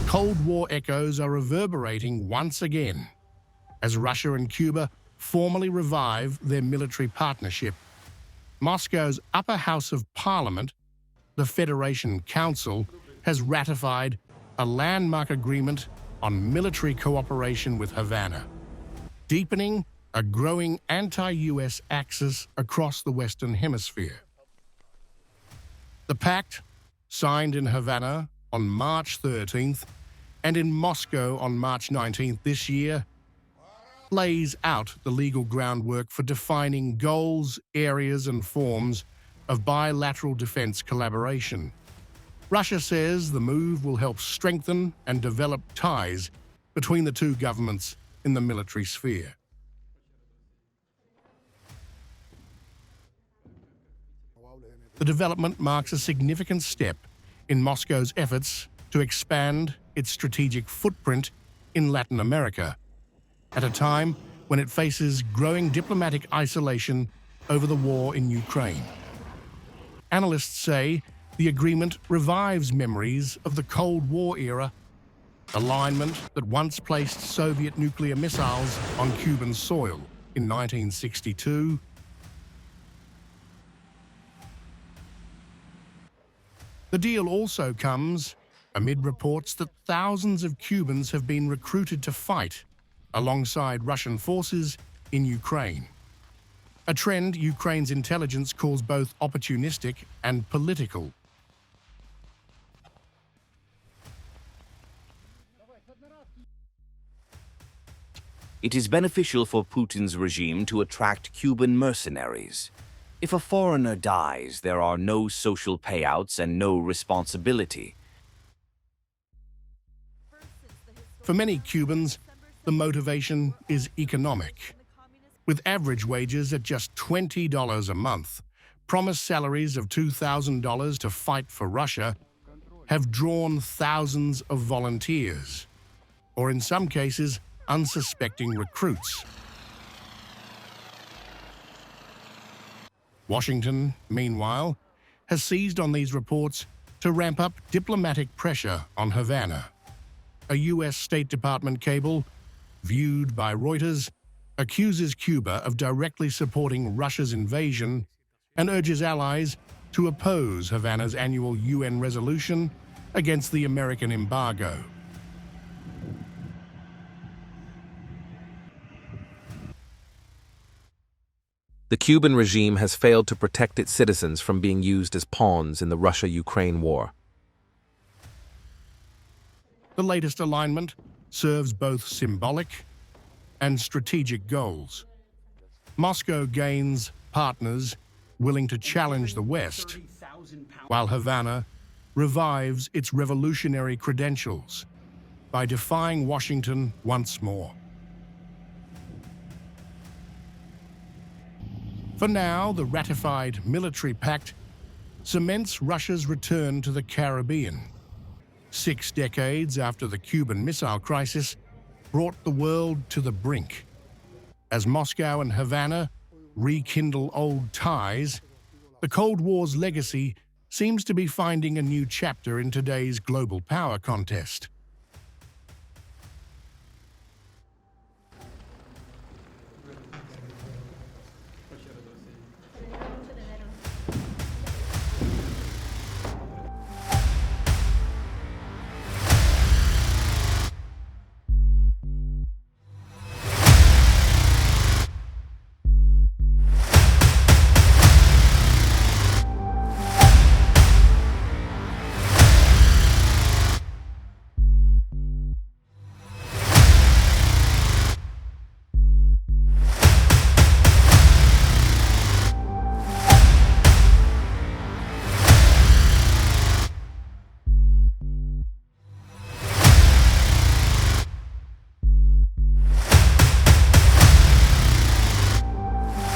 Cold War echoes are reverberating once again as Russia and Cuba formally revive their military partnership. Moscow's upper house of parliament, the Federation Council, has ratified a landmark agreement on military cooperation with Havana, deepening a growing anti-US axis across the Western Hemisphere. The pact, signed in Havana on March 13th and in Moscow on March 19th this year, lays out the legal groundwork for defining goals, areas, and forms of bilateral defense collaboration. Russia says the move will help strengthen and develop ties between the two governments in the military sphere. The development marks a significant step in Moscow's efforts to expand its strategic footprint in Latin America, at a time when it faces growing diplomatic isolation over the war in Ukraine. Analysts say the agreement revives memories of the Cold War era, alignment that once placed Soviet nuclear missiles on Cuban soil in 1962. The deal also comes amid reports that thousands of Cubans have been recruited to fight alongside Russian forces in Ukraine, a trend Ukraine's intelligence calls both opportunistic and political. It is beneficial for Putin's regime to attract Cuban mercenaries. If a foreigner dies, there are no social payouts and no responsibility. For many Cubans, the motivation is economic. With average wages at just $20 a month, promised salaries of $2,000 to fight for Russia have drawn thousands of volunteers, or in some cases, unsuspecting recruits. Washington, meanwhile, has seized on these reports to ramp up diplomatic pressure on Havana. A US State Department cable, viewed by Reuters, accuses Cuba of directly supporting Russia's invasion and urges allies to oppose Havana's annual UN resolution against the American embargo. The Cuban regime has failed to protect its citizens from being used as pawns in the Russia-Ukraine war. The latest alignment serves both symbolic and strategic goals. Moscow gains partners willing to challenge the West, while Havana revives its revolutionary credentials by defying Washington once more. For now, the ratified military pact cements Russia's return to the Caribbean, 6 decades after the Cuban Missile Crisis brought the world to the brink. As Moscow and Havana rekindle old ties, the Cold War's legacy seems to be finding a new chapter in today's global power contest.